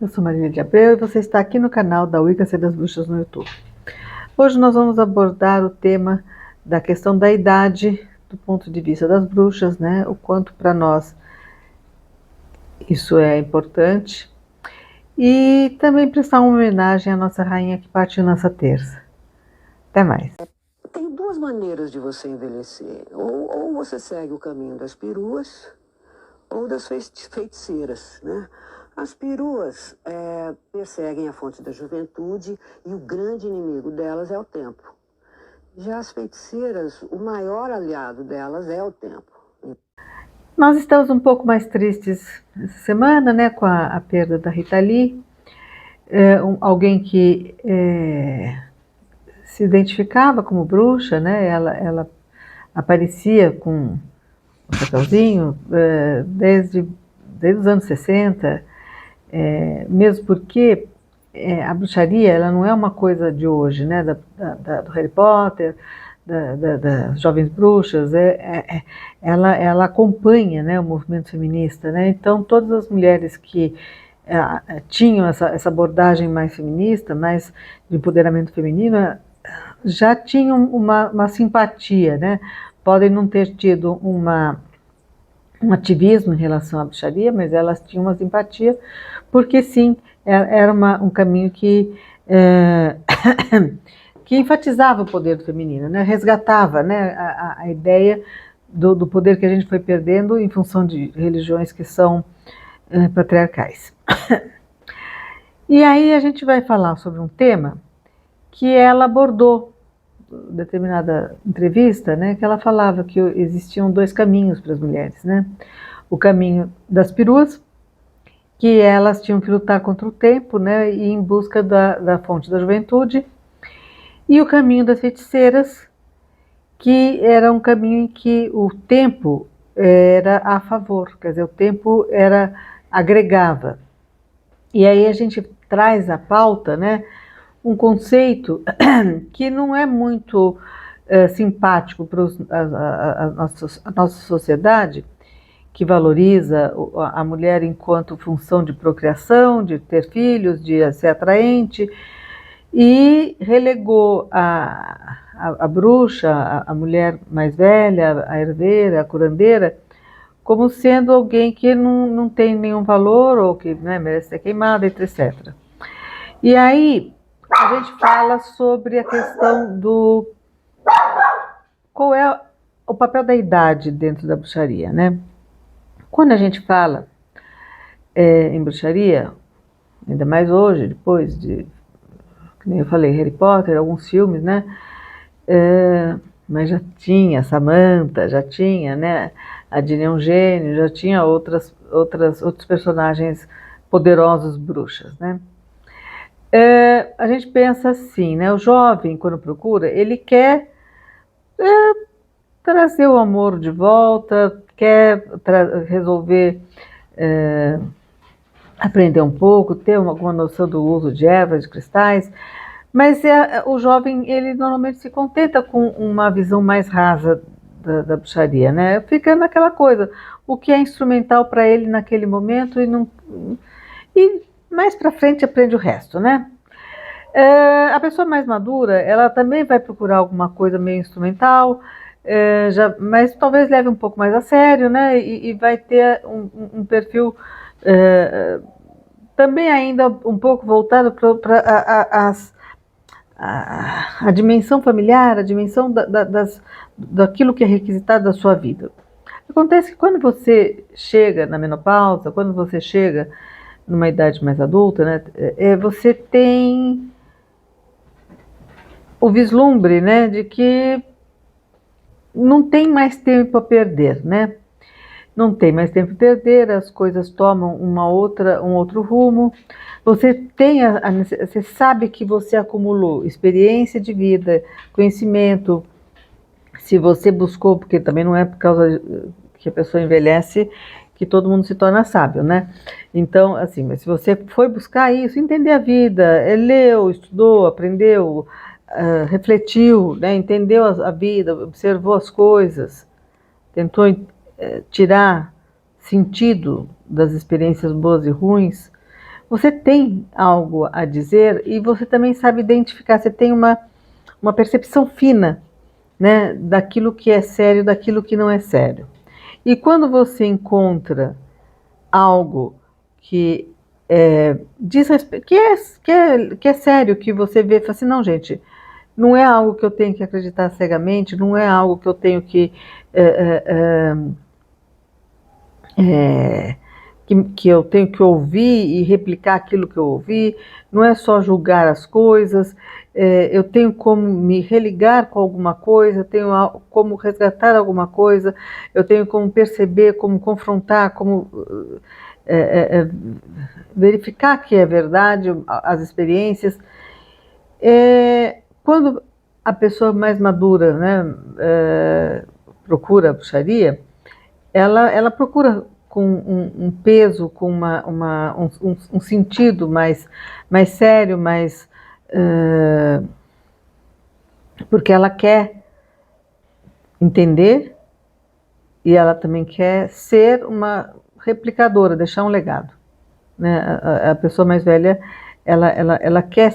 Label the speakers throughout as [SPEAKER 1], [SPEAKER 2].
[SPEAKER 1] Eu sou Marília de Abreu e você está aqui no canal da Wicca Ser das Bruxas no YouTube. Hoje nós vamos abordar o tema da questão da idade do ponto de vista das bruxas, né? O quanto para nós isso é importante. E também prestar uma homenagem à nossa rainha que partiu nessa terça. Até mais.
[SPEAKER 2] Tem duas maneiras de você envelhecer. Ou você segue o caminho das peruas ou das feiticeiras, né? As peruas perseguem a fonte da juventude e o grande inimigo delas é o tempo. Já as feiticeiras, o maior aliado delas é o tempo.
[SPEAKER 1] Nós estamos um pouco mais tristes essa semana, né, com a perda da Rita Lee, alguém que se identificava como bruxa, né? Ela aparecia com o chapeuzinho desde os anos 60, mesmo porque a bruxaria ela não é uma coisa de hoje, né? Do Harry Potter, das jovens bruxas, ela acompanha, né, o movimento feminista, né? Então todas as mulheres que tinham essa abordagem mais feminista, mais de empoderamento feminino, já tinham uma simpatia, né? Podem não ter tido um ativismo em relação à bruxaria, mas elas tinham uma simpatia, porque sim, era um caminho que que enfatizava o poder do feminino, né? Resgatava, né, a ideia do poder que a gente foi perdendo em função de religiões que são patriarcais. E aí a gente vai falar sobre um tema que ela abordou em determinada entrevista, né, que ela falava que existiam dois caminhos para as mulheres, né? O caminho das peruas, que elas tinham que lutar contra o tempo, né, e ir em busca da fonte da juventude, e o caminho das feiticeiras, que era um caminho em que o tempo era a favor, quer dizer, o tempo agregava. E aí a gente traz à pauta, né, um conceito que não é muito simpático para a nossa sociedade, que valoriza a mulher enquanto função de procriação, de ter filhos, de ser atraente, e relegou a bruxa, a mulher mais velha, a herdeira, a curandeira, como sendo alguém que não tem nenhum valor ou que, né, merece ser queimada, etc. E aí a gente fala sobre a questão do qual é o papel da idade dentro da bruxaria, né? Quando a gente fala em bruxaria, ainda mais hoje, depois de, como eu falei, Harry Potter, alguns filmes, né? Mas já tinha Samantha, já tinha, né, a Dina é um gênio, já tinha outros personagens poderosos bruxas, né? A gente pensa assim, né? O jovem, quando procura, ele quer trazer o amor de volta, quer resolver, aprender um pouco, ter alguma noção do uso de ervas, de cristais, mas o jovem, ele normalmente se contenta com uma visão mais rasa da bruxaria, né? Fica naquela coisa, o que é instrumental para ele naquele momento e mais para frente aprende o resto, né? A pessoa mais madura, ela também vai procurar alguma coisa meio instrumental, mas talvez leve um pouco mais a sério, né? E vai ter um perfil também ainda um pouco voltado para a dimensão familiar, a dimensão daquilo que é requisitado da sua vida. Acontece que quando você chega na menopausa, quando você chega numa idade mais adulta, né, você tem o vislumbre, né, de que não tem mais tempo a perder, né? Não tem mais tempo a perder, as coisas tomam um outro rumo. Você você sabe que você acumulou experiência de vida, conhecimento. Se você buscou, porque também não é por causa que a pessoa envelhece que todo mundo se torna sábio, né? Então, assim, mas se você foi buscar isso, entender a vida, leu, estudou, aprendeu, refletiu, né? Entendeu a vida, observou as coisas, tentou tirar sentido das experiências boas e ruins, você tem algo a dizer e você também sabe identificar, você tem uma percepção fina, né, daquilo que é sério, daquilo que não é sério. E quando você encontra algo que diz que é sério, que você vê e fala assim, não, gente, não é algo que eu tenho que acreditar cegamente, não é algo que eu tenho que eu tenho que ouvir e replicar aquilo que eu ouvi, não é só julgar as coisas, eu tenho como me religar com alguma coisa, eu tenho como resgatar alguma coisa, eu tenho como perceber, como confrontar, como verificar que é verdade as experiências. Quando a pessoa mais madura, né, procura a bruxaria, ela procura com um peso, com um sentido mais sério, porque ela quer entender e ela também quer ser uma replicadora, deixar um legado. Né? A pessoa mais velha, ela quer,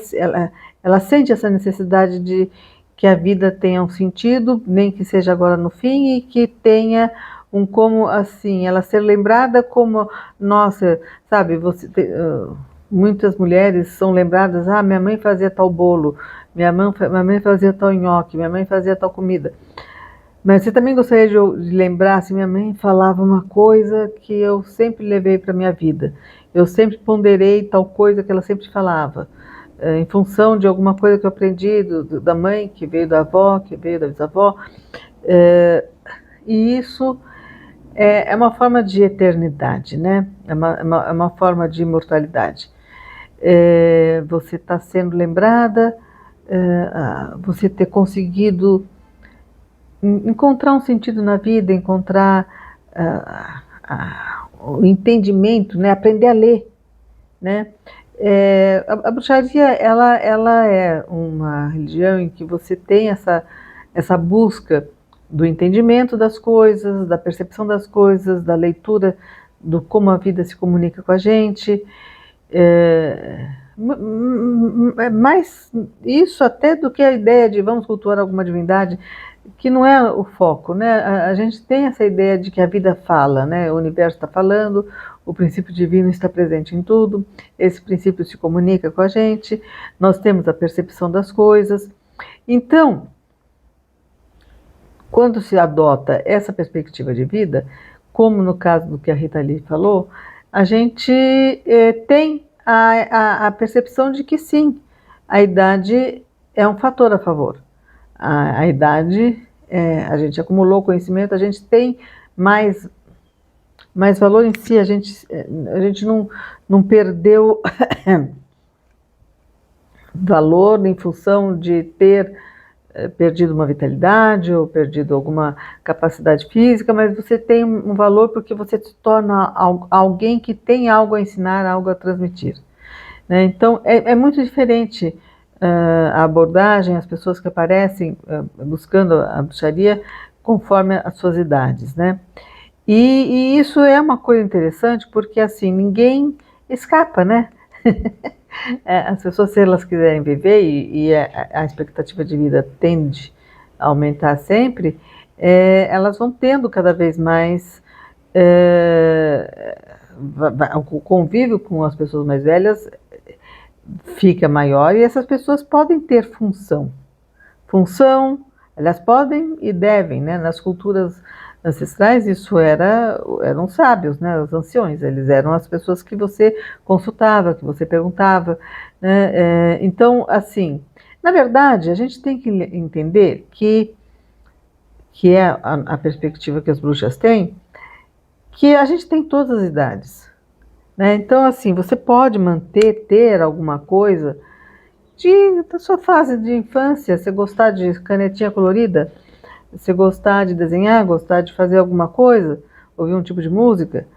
[SPEAKER 1] ela sente essa necessidade de que a vida tenha um sentido, nem que seja agora no fim, e que tenha como assim, ela ser lembrada como, nossa, sabe, muitas mulheres são lembradas, minha mãe fazia tal bolo, minha mãe fazia tal nhoque, minha mãe fazia tal comida. Mas você também gostaria de lembrar, assim, minha mãe falava uma coisa que eu sempre levei para a minha vida. Eu sempre ponderei tal coisa que ela sempre falava, em função de alguma coisa que eu aprendi da mãe, que veio da avó, que veio da bisavó. E isso é uma forma de eternidade, né? É uma forma de imortalidade. Você está sendo lembrada, você ter conseguido encontrar um sentido na vida, encontrar o entendimento, né? Aprender a ler, né? A bruxaria ela é uma religião em que você tem essa busca do entendimento das coisas, da percepção das coisas, da leitura do como a vida se comunica com a gente. Mais isso até do que a ideia de vamos cultuar alguma divindade, que não é o foco, né? A gente tem essa ideia de que a vida fala, né? O universo está falando, o princípio divino está presente em tudo, esse princípio se comunica com a gente, nós temos a percepção das coisas. Então, quando se adota essa perspectiva de vida, como no caso do que a Rita Lee falou, a gente tem a percepção de que sim, a idade é um fator a favor. A idade, a gente acumulou conhecimento, a gente tem mais valor em si, a gente não perdeu valor em função de ter perdido uma vitalidade ou perdido alguma capacidade física, mas você tem um valor porque você se torna alguém que tem algo a ensinar, algo a transmitir. Né? Então, é muito diferente a abordagem, as pessoas que aparecem buscando a bruxaria conforme as suas idades, né? E isso é uma coisa interessante porque, assim, ninguém escapa, né? As pessoas, se elas quiserem viver, e a expectativa de vida tende a aumentar sempre, elas vão tendo cada vez mais o convívio com as pessoas mais velhas fica maior e essas pessoas podem ter função. Elas podem e devem, né? Nas culturas ancestrais isso eram sábios, né? Os anciões, eles eram as pessoas que você consultava, que você perguntava, né? Então, assim, na verdade, a gente tem que entender que é a perspectiva que as bruxas têm, que a gente tem todas as idades, né? Então, assim, você pode ter alguma coisa da sua fase de infância, você gostar de canetinha colorida, você gostar de desenhar, gostar de fazer alguma coisa, ouvir um tipo de música,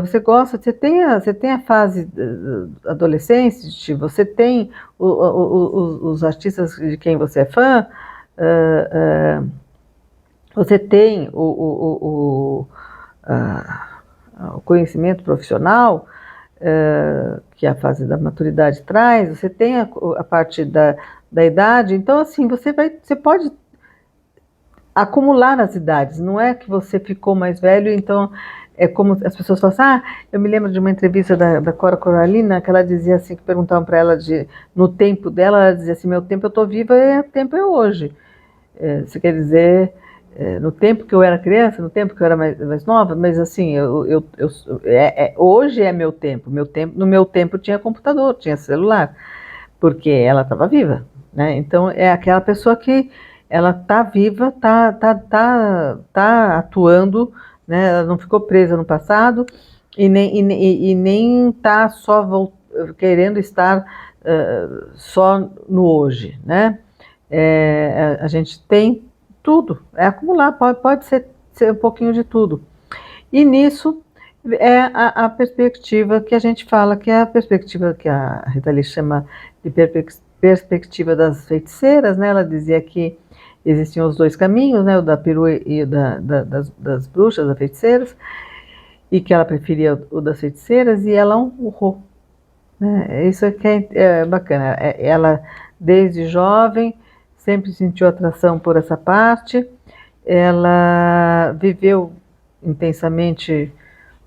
[SPEAKER 1] você tem a fase adolescente, você tem os artistas de quem você é fã, você tem o conhecimento profissional, que a fase da maturidade traz, você tem a parte da idade, então assim, você pode acumular as idades, não é que você ficou mais velho, então é como as pessoas falam assim, eu me lembro de uma entrevista da Cora Coralina, que ela dizia assim, que perguntavam para ela no tempo dela, ela dizia assim, meu tempo eu estou viva e o tempo é hoje. Você quer dizer, no tempo que eu era criança, no tempo que eu era mais nova, mas assim, hoje é meu tempo, no meu tempo tinha computador, tinha celular, porque ela estava viva, né? Então é aquela pessoa que ela está viva, tá atuando, né? Ela não ficou presa no passado e nem está só querendo estar só no hoje, né? A gente tem tudo, é acumular, pode ser um pouquinho de tudo. E nisso é a perspectiva que a gente fala, que é a perspectiva que a Rita Lee chama de perspectiva das feiticeiras, né? Ela dizia que existiam os dois caminhos, né? O da perua e o das bruxas, das feiticeiras, e que ela preferia o das feiticeiras, e ela honrou. Né? Isso que é bacana. Ela, desde jovem, sempre sentiu atração por essa parte, ela viveu intensamente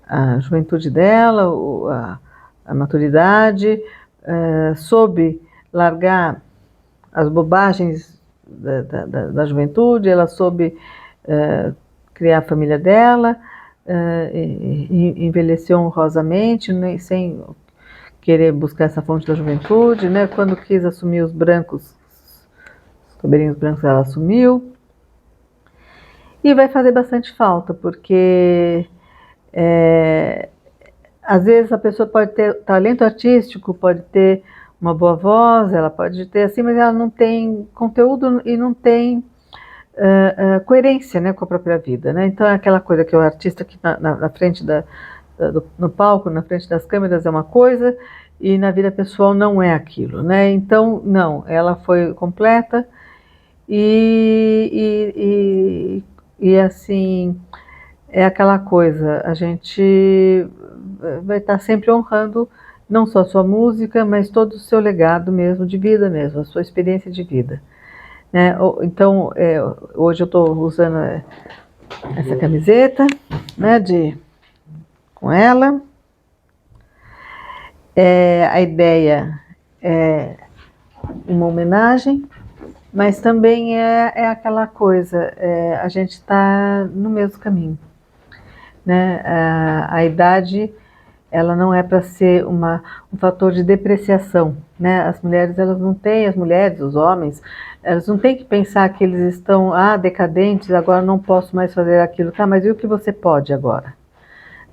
[SPEAKER 1] a juventude dela, a maturidade, soube largar as bobagens da juventude, ela soube criar a família dela, envelheceu honrosamente, sem querer buscar essa fonte da juventude, né? Quando quis assumir os cabelinhos brancos, ela assumiu. E vai fazer bastante falta, porque às vezes a pessoa pode ter talento artístico, pode ter uma boa voz, ela pode ter assim, mas ela não tem conteúdo e não tem coerência, né, com a própria vida, né? Então é aquela coisa que o artista que na frente no palco, na frente das câmeras é uma coisa e na vida pessoal não é aquilo, né? Então, não, ela foi completa e assim, é aquela coisa, a gente vai estar sempre honrando não só a sua música, mas todo o seu legado mesmo, de vida mesmo, a sua experiência de vida. Né? Então, hoje eu estou usando essa camiseta, né, com ela. A ideia é uma homenagem, mas também é aquela coisa, a gente está no mesmo caminho. Né? A idade, ela não é para ser um fator de depreciação. Né? As mulheres, os homens, elas não têm que pensar que eles estão decadentes, agora não posso mais fazer aquilo. Tá, mas e o que você pode agora?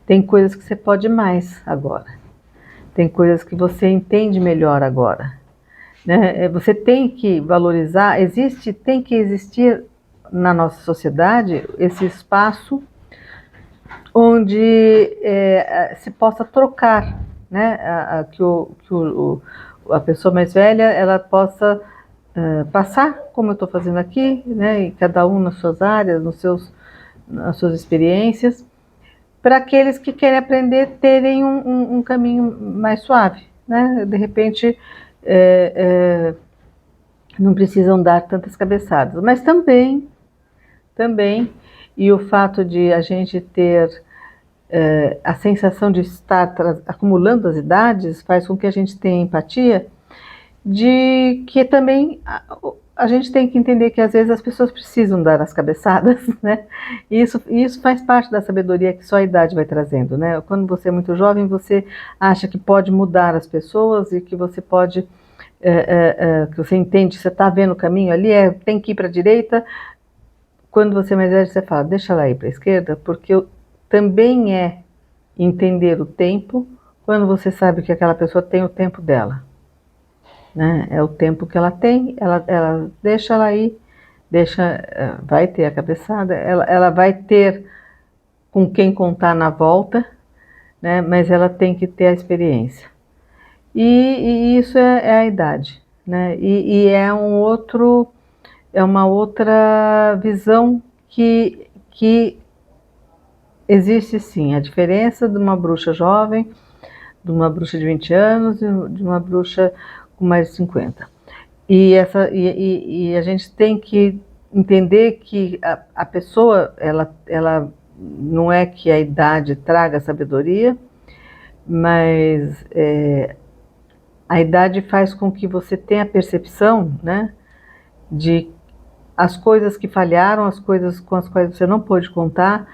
[SPEAKER 1] Tem coisas que você pode mais agora. Tem coisas que você entende melhor agora. Né? Você tem que valorizar, tem que existir na nossa sociedade esse espaço onde se possa trocar, né? Que a pessoa mais velha ela possa passar, como eu estou fazendo aqui, né? E cada um nas suas áreas, nas suas experiências, para aqueles que querem aprender terem um caminho mais suave, né? De repente não precisam dar tantas cabeçadas, mas também, e o fato de a gente ter a sensação de estar acumulando as idades faz com que a gente tenha empatia de que também a gente tem que entender que às vezes as pessoas precisam dar as cabeçadas, né? E isso faz parte da sabedoria que só a idade vai trazendo, né? Quando você é muito jovem, você acha que pode mudar as pessoas e que você pode, que você entende, você está vendo o caminho ali, tem que ir para a direita. Quando você é mais velho, você fala, deixa ela ir para a esquerda, porque também é entender o tempo quando você sabe que aquela pessoa tem o tempo dela. Né? É o tempo que ela tem, ela deixa ela ir, vai ter a cabeçada, ela vai ter com quem contar na volta, né? Mas ela tem que ter a experiência. E isso é a idade. Né? E é uma outra visão que existe sim, a diferença de uma bruxa jovem de uma bruxa de 20 anos e de uma bruxa com mais de 50. E a gente tem que entender que a pessoa, ela não é que a idade traga sabedoria, mas a idade faz com que você tenha a percepção, né, de as coisas que falharam, as coisas com as quais você não pôde contar,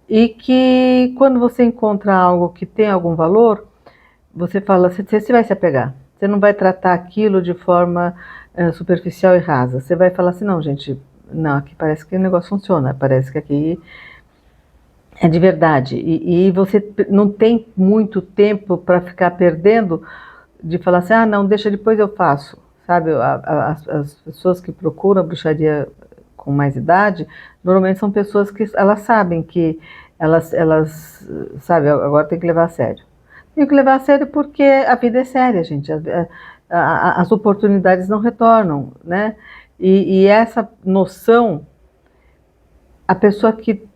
[SPEAKER 1] e que quando você encontra algo que tem algum valor, você fala, você vai se apegar. Você não vai tratar aquilo de forma superficial e rasa. Você vai falar assim, não, gente, não, aqui parece que o negócio funciona, parece que aqui é de verdade. E você não tem muito tempo para ficar perdendo de falar assim, ah, não, deixa, depois eu faço. Sabe, as pessoas que procuram a bruxaria com mais idade, normalmente são pessoas que elas sabem que elas sabe, agora tem que levar a sério. Tem que levar a sério porque a vida é séria, gente. As oportunidades não retornam, né? E essa noção, a pessoa que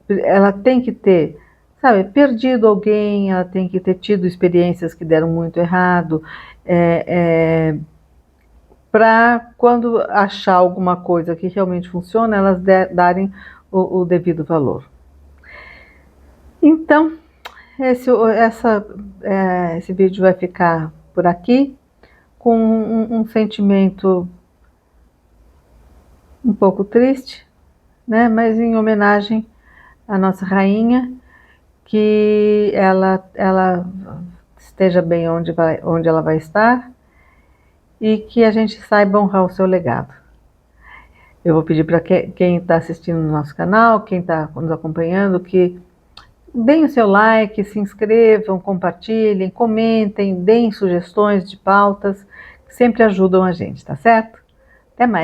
[SPEAKER 1] ela tem que ter, sabe, perdido alguém, ela tem que ter tido experiências que deram muito errado, para quando achar alguma coisa que realmente funciona, elas darem o devido valor. Então, esse vídeo vai ficar por aqui, com um sentimento um pouco triste, né? Mas em homenagem à nossa rainha, que ela esteja bem onde ela vai estar e que a gente saiba honrar o seu legado. Eu vou pedir para quem está assistindo no nosso canal, quem está nos acompanhando, que deem o seu like, se inscrevam, compartilhem, comentem, deem sugestões de pautas, que sempre ajudam a gente, tá certo? Até mais!